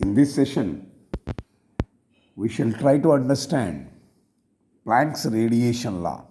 In this session, we shall try to understand Planck's radiation law.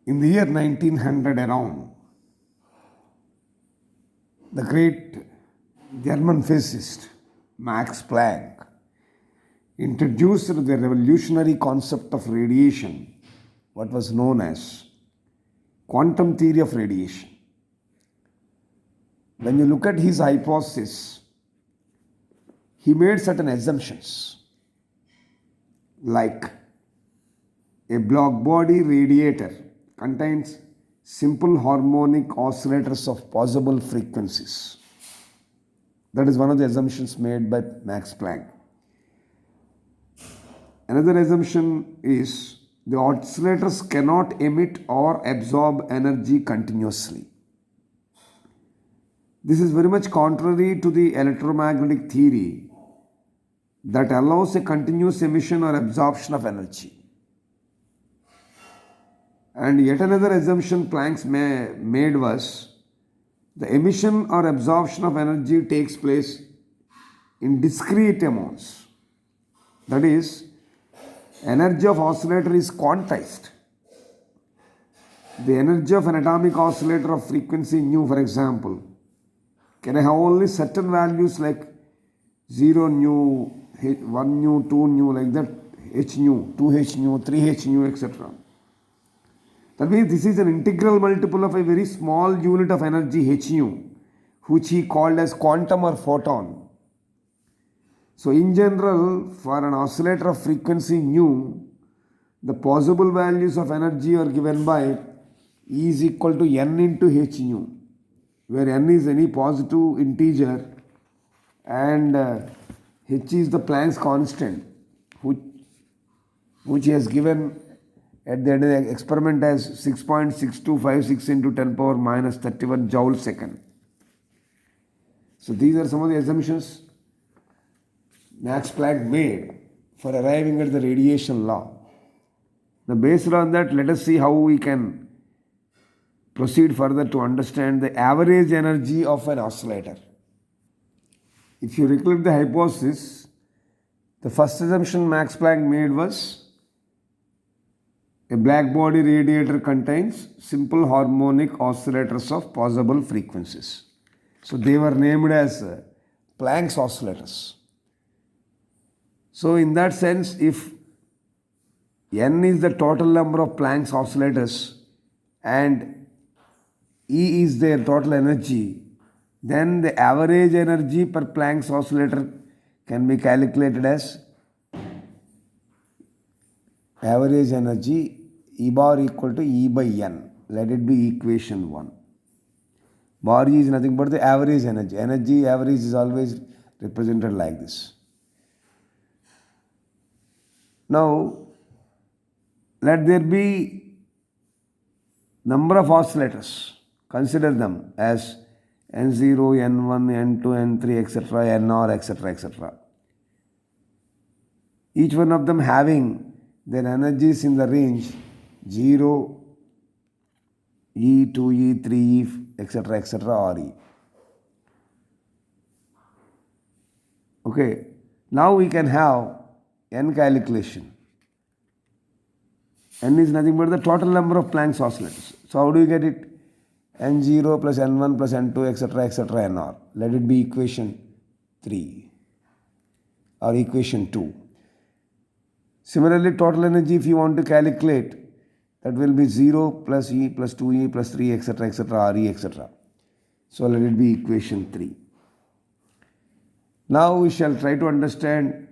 In the year 1900 around, the great German physicist Max Planck introduced the revolutionary concept of radiation, what was known as quantum theory of radiation. When you look at his hypothesis, he made certain assumptions like a black body radiator contains simple harmonic oscillators of possible frequencies. That is one of the assumptions made by Max Planck. Another assumption is the oscillators cannot emit or absorb energy continuously. This is very much contrary to the electromagnetic theory that allows a continuous emission or absorption of energy. And yet another assumption Planck made was the emission or absorption of energy takes place in discrete amounts. That is, energy of oscillator is quantized. The energy of an atomic oscillator of frequency nu, for example, can have only certain values like 0 nu, 1 nu, 2 nu, like that, h nu, 2h nu, 3h nu, etc. That means this is an integral multiple of a very small unit of energy h nu, which he called as quantum or photon. So in general, for an oscillator of frequency nu, the possible values of energy are given by E is equal to n into h nu, where n is any positive integer and h is the Planck's constant, which he has given at the end of the experiment as 6.6256 into 10 power minus 31 joule second. So these are some of the assumptions Max Planck made for arriving at the radiation law. Now based on that, let us see how we can proceed further to understand the average energy of an oscillator. If you recollect the hypothesis, the first assumption Max Planck made was a black body radiator contains simple harmonic oscillators of possible frequencies. So they were named as Planck's oscillators. So in that sense, if n is the total number of Planck's oscillators and E is their total energy, then the average energy per Planck's oscillator can be calculated as average energy E bar equal to E by n. Let it be equation 1. Bar E is nothing but the average energy. Energy average is always represented like this. Now, let there be number of oscillators. Consider them as N0, N1, N2, N3, etc., Nr, etc., etc. Each one of them having their energies in the range 0, E, 2E, 3E, etc., etc., or E. Okay, now we can have N calculation. N is nothing but the total number of Planck's oscillators. So how do you get it? N0 plus N1 plus N2, etc., etc., Nr. Let it be equation 3 or equation 2. Similarly, total energy, if you want to calculate, that will be 0 plus E plus 2E plus 3, etc., etc., Re, etc. So let it be equation 3. Now we shall try to understand,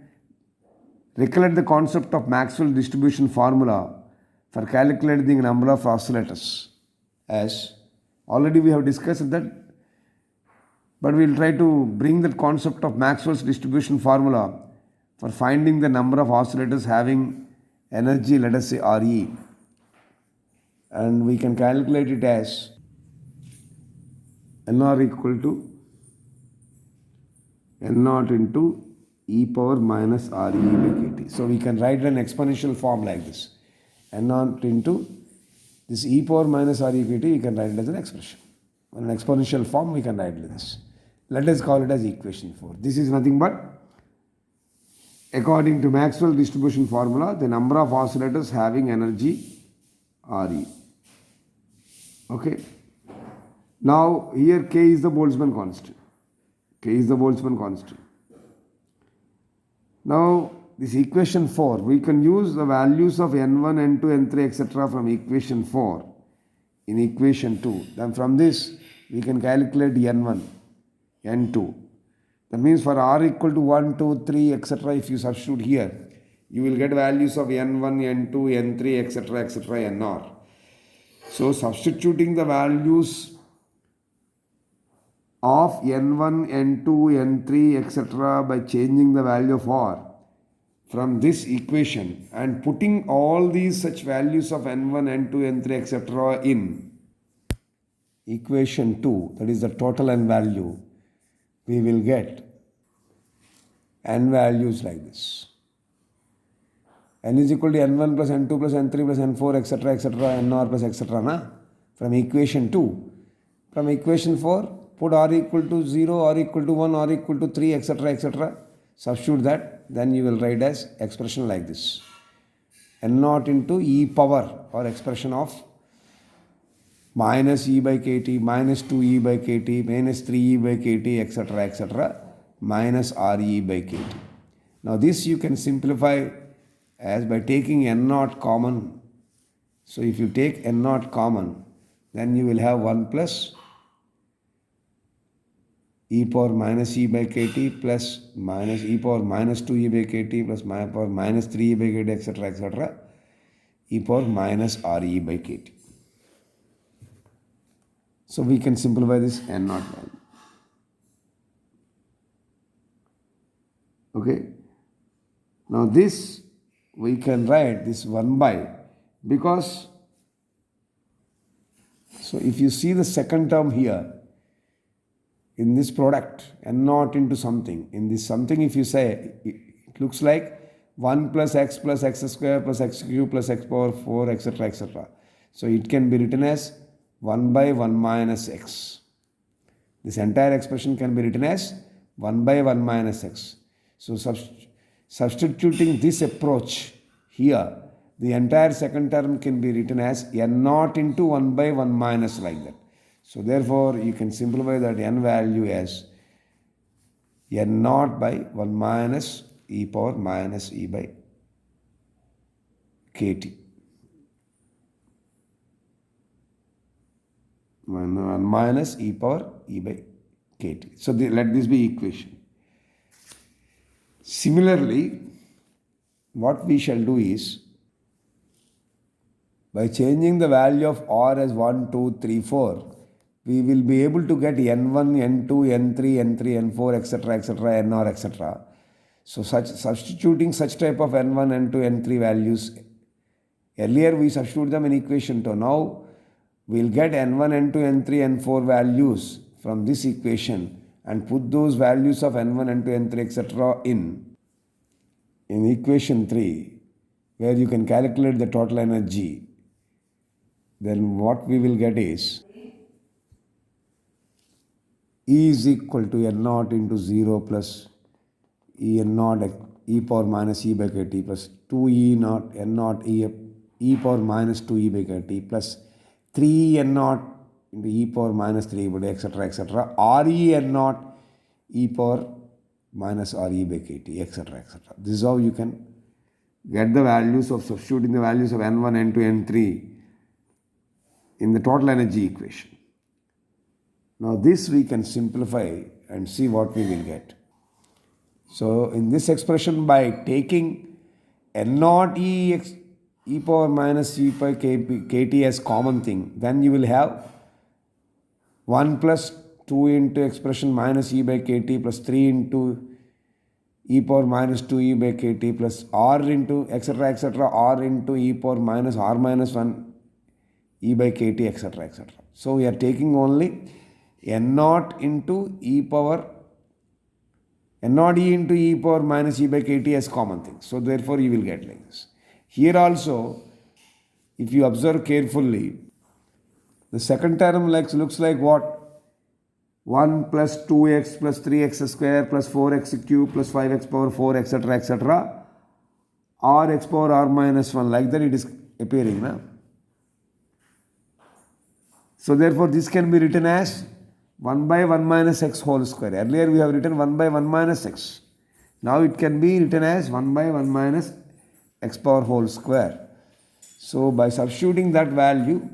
recollect the concept of Maxwell distribution formula for calculating the number of oscillators, as already we have discussed that, but we will try to bring that concept of Maxwell's distribution formula for finding the number of oscillators having energy, let us say Re, and we can calculate it as Nr equal to N0 into e power minus Re by kt. So we can write an exponential form like this. N0 into this e power minus Re kt, you can write it as an expression. In an exponential form, we can write like this. Let us call it as equation 4. This is nothing but, according to Maxwell distribution formula, the number of oscillators having energy Re. Okay. Now here K is the Boltzmann constant. K is the Boltzmann constant. Now this equation 4, we can use the values of N1, N2, N3, etc. from equation 4 in equation 2. Then from this we can calculate N1, N2. That means for R equal to 1, 2, 3, etc. if you substitute here, you will get values of N1, N2, N3, etc., etc., Nr. So substituting the values of N1, N2, N3, etc. by changing the value of R from this equation and putting all these such values of N1, N2, N3, etc. in equation 2, that is the total N value, we will get N values like this. N is equal to N1 plus N2 plus N3 plus N4, etc., etc., Nr plus etc. Na? From equation 2. From equation 4, put R equal to 0, R equal to 1, R equal to 3, etc., etc. Substitute that, then you will write as expression like this. N0 into e power, or expression of minus e by kt, minus 2e by kt, minus 3e by kt, etc., etc., minus re by kt. Now this you can simplify as by taking N0 common. So if you take N0 common, then you will have 1 plus e power minus e by kt plus minus e power minus 2e by kt plus e power minus 3e by kt, etc., etc., e power minus re by kt. So we can simplify this N0 value. Okay. Now this we can write this 1 by, because, so if you see the second term here, in this product, N0 into something, in this something if you say, it looks like 1 plus x square plus x cube plus x power 4, etc., etc. So it can be written as 1 by 1 minus x. This entire expression can be written as 1 by 1 minus x. So substituting this approach here, the entire second term can be written as N0 into 1 by 1 minus, like that. So therefore you can simplify that N value as N0 by 1 minus e power minus e by kt. 1 minus e power e by kt. So let this be equation. Similarly, what we shall do is, by changing the value of R as 1, 2, 3, 4, we will be able to get N1, N2, N3, N3, N4, etc., etc., Nr, etc. So substituting such type of N1, N2, N3 values, earlier we substitute them in equation 2. Now we will get N1, N2, N3, N4 values from this equation and put those values of N1, N2, N3, etc. in equation 3, where you can calculate the total energy. Then what we will get is E is equal to N0 into 0 plus E N0 e power minus e by kt plus 2E0 N0 e power minus 2e by kt plus 3 N0 into e power minus 3 by etc., etc. Re N0 e power minus re by kt, etc., etc. This is how you can get the values of substituting the values of N1, N2, N3 in the total energy equation. Now this we can simplify and see what we will get. So in this expression, by taking N0 e power minus e by kt as common thing, then you will have 1 plus 2 into expression minus e by kt plus 3 into e power minus 2e by kt plus r into etc., etc., r into e power minus r minus 1 e by kt, etc., etc. So we are taking only N0 into e power, N0 e into e power minus e by kt as common thing. So therefore you will get like this. Here also, if you observe carefully, the second term looks like what? 1 plus 2x plus 3x square plus 4x cube plus 5x power 4 etc. or x power r minus 1, like that it is appearing. Na? So therefore this can be written as 1 by 1 minus x whole square. Earlier we have written 1 by 1 minus x. Now it can be written as 1 by 1 minus x power whole square. So by substituting that value,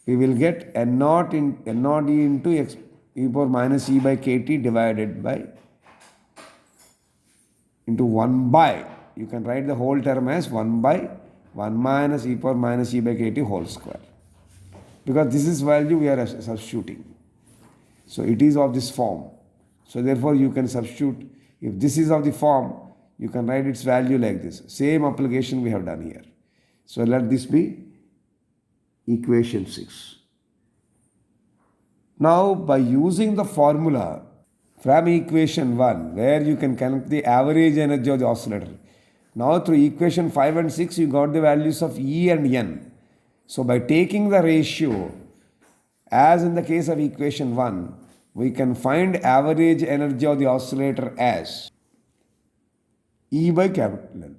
we will get n naught e into x e power minus e by kt divided by into 1 by, you can write the whole term as 1 by 1 minus e power minus e by kt whole square. Because this is value we are substituting. So it is of this form. So therefore you can substitute, if this is of the form, you can write its value like this. Same application we have done here. So let this be equation 6. Now by using the formula from equation 1, where you can calculate the average energy of the oscillator. Now through equation 5 and 6 you got the values of E and N. So by taking the ratio, as in the case of equation 1, we can find average energy of the oscillator as E by capital N.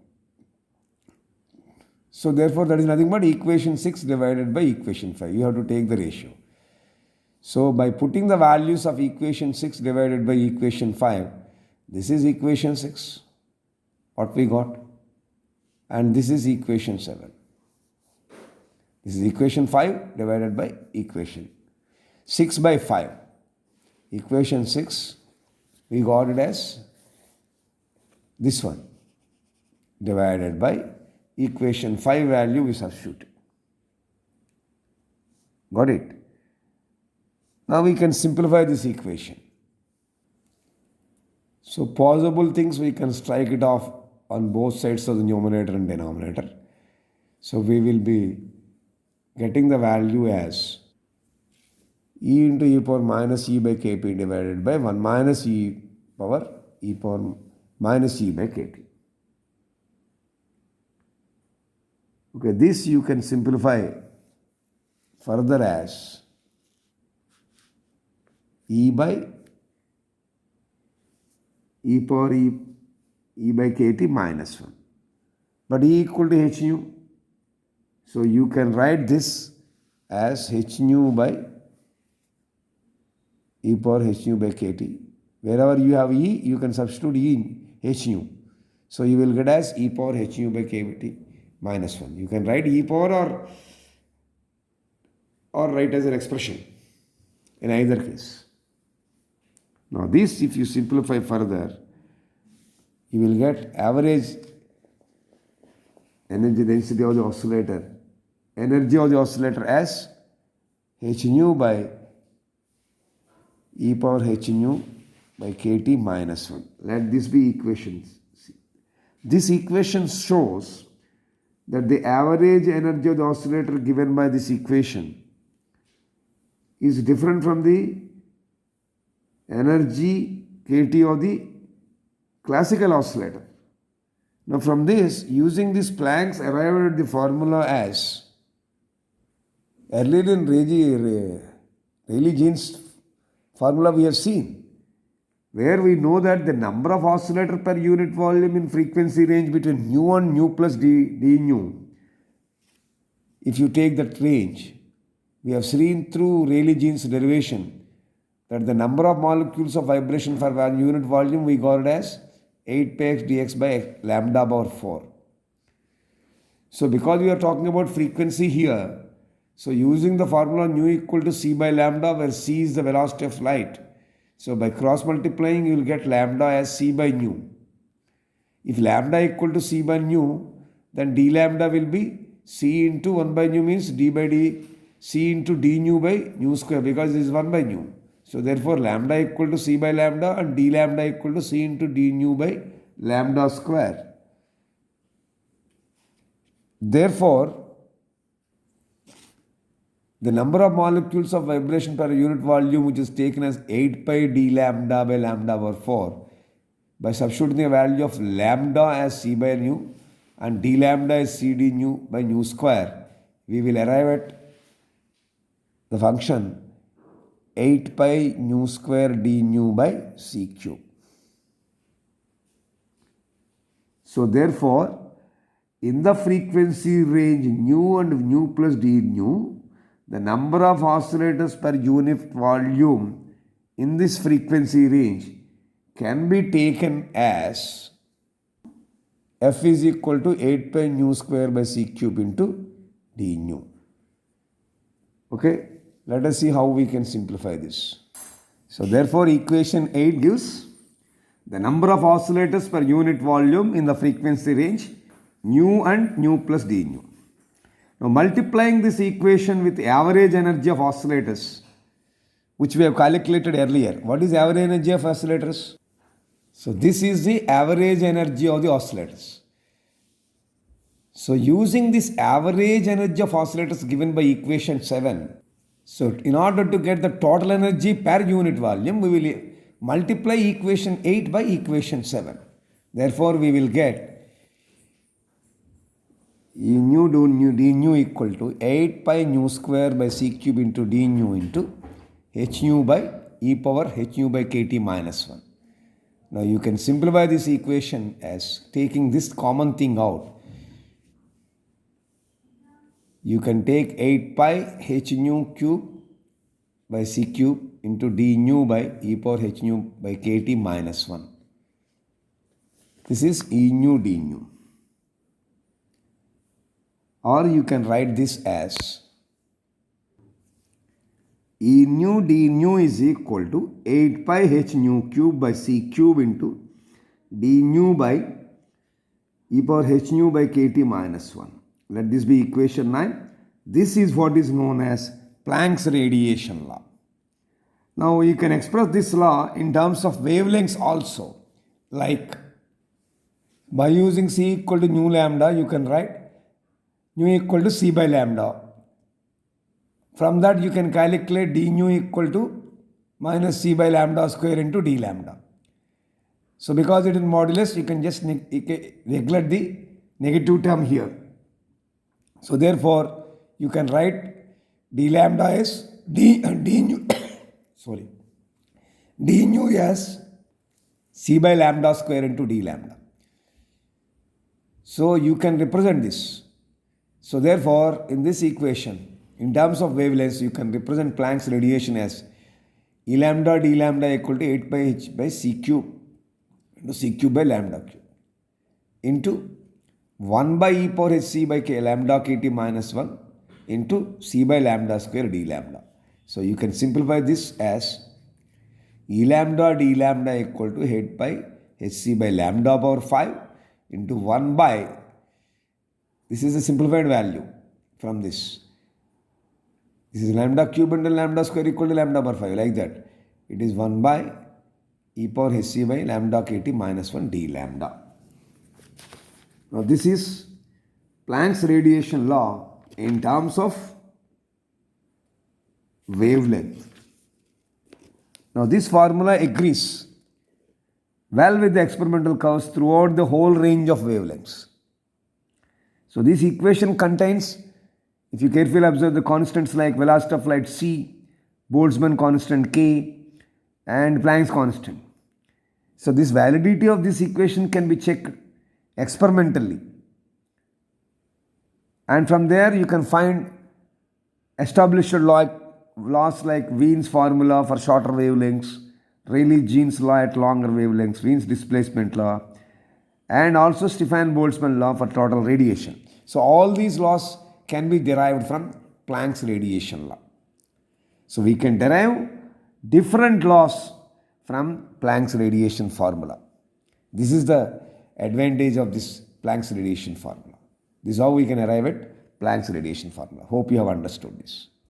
So therefore that is nothing but equation 6 divided by equation 5. You have to take the ratio. So by putting the values of equation 6 divided by equation 5, this is equation 6, what we got, and this is equation 7. This is equation 5 divided by equation 6 by 5. Equation 6, we got it as this one divided by equation 5 value we substitute. Got it? Now we can simplify this equation. So possible things we can strike it off on both sides of the numerator and denominator. So we will be getting the value as e into e power minus e by kp divided by 1 minus e power minus e by kt. Okay, this you can simplify further as e by e power e by kt minus 1. But e equal to h nu. So you can write this as h nu by e power h nu by kt. Wherever you have e, you can substitute e in h nu. So you will get as e power h nu by kt minus 1. You can write e power or write as an expression in either case. Now this, if you simplify further, you will get average energy density of the oscillator, energy of the oscillator as h nu by e power h nu by kt minus 1. Let this be equation C. This equation shows that the average energy of the oscillator given by this equation is different from the energy kT of the classical oscillator. Now from this, using this Planck's arrived at the formula as earlier in Rayleigh-Jean's formula we have seen, where we know that the number of oscillator per unit volume in frequency range between nu and nu plus d nu. If you take that range, we have seen through Rayleigh-Jean's derivation that the number of molecules of vibration for one unit volume we got it as 8 pi x dx by lambda power 4. So because we are talking about frequency here, so using the formula nu equal to c by lambda, where c is the velocity of light. So by cross multiplying you will get lambda as c by nu. If lambda equal to c by nu, then d lambda will be c into 1 by nu means d by d, c into d nu by nu square, because this is 1 by nu. So therefore lambda equal to c by lambda and d lambda equal to c into d nu by lambda square. Therefore the number of molecules of vibration per unit volume, which is taken as 8 pi d lambda by lambda over 4, by substituting the value of lambda as c by nu and d lambda as c d nu by nu square, we will arrive at the function 8 pi nu square d nu by c cube. So therefore, in the frequency range nu and nu plus d nu, the number of oscillators per unit volume in this frequency range can be taken as f is equal to 8 pi nu square by c cube into d nu. Okay, let us see how we can simplify this. So therefore, equation 8 gives the number of oscillators per unit volume in the frequency range nu and nu plus d nu. Now multiplying this equation with average energy of oscillators, which we have calculated earlier. What is average energy of oscillators? So this is the average energy of the oscillators. So using this average energy of oscillators given by equation 7, so in order to get the total energy per unit volume, we will multiply equation 8 by equation 7. Therefore, we will get E nu d nu equal to 8 pi nu square by c cube into d nu into h nu by e power h nu by kt minus 1. Now you can simplify this equation as taking this common thing out. You can take 8 pi h nu cube by c cube into d nu by e power h nu by kt minus 1. This is E nu d nu. Or you can write this as E nu d nu is equal to 8 pi h nu cube by c cube into d nu by e power h nu by kt minus 1. Let this be equation 9. This is what is known as Planck's radiation law. Now you can express this law in terms of wavelengths also. Like by using c equal to nu lambda, you can write nu equal to c by lambda. From that you can calculate d nu equal to minus c by lambda square into d lambda. So because it is modulus, you can just neglect the negative term here. So therefore, you can write d lambda as d nu sorry, d nu as c by lambda square into d lambda. So you can represent this. So therefore, in this equation, in terms of wavelengths, you can represent Planck's radiation as E lambda d lambda equal to 8 pi h by c cube into c cube by lambda cube into 1 by e power h c by k lambda kt minus 1 into c by lambda square d lambda. So you can simplify this as E lambda d lambda equal to 8 pi h c by lambda power 5 into 1 by, this is a simplified value from this. This is lambda cube into lambda square equal to lambda power 5, like that. It is 1 by e power h c by lambda kt minus 1 d lambda. Now this is Planck's radiation law in terms of wavelength. Now this formula agrees well with the experimental curves throughout the whole range of wavelengths. So this equation contains, if you carefully observe, the constants like velocity of light c, Boltzmann constant k, and Planck's constant. So this validity of this equation can be checked experimentally. And from there you can find established laws like Wien's formula for shorter wavelengths, Rayleigh-Jean's law at longer wavelengths, Wien's displacement law, and also Stefan-Boltzmann law for total radiation. So all these laws can be derived from Planck's radiation law. So we can derive different laws from Planck's radiation formula. This is the advantage of this Planck's radiation formula. This is how we can arrive at Planck's radiation formula. Hope you have understood this.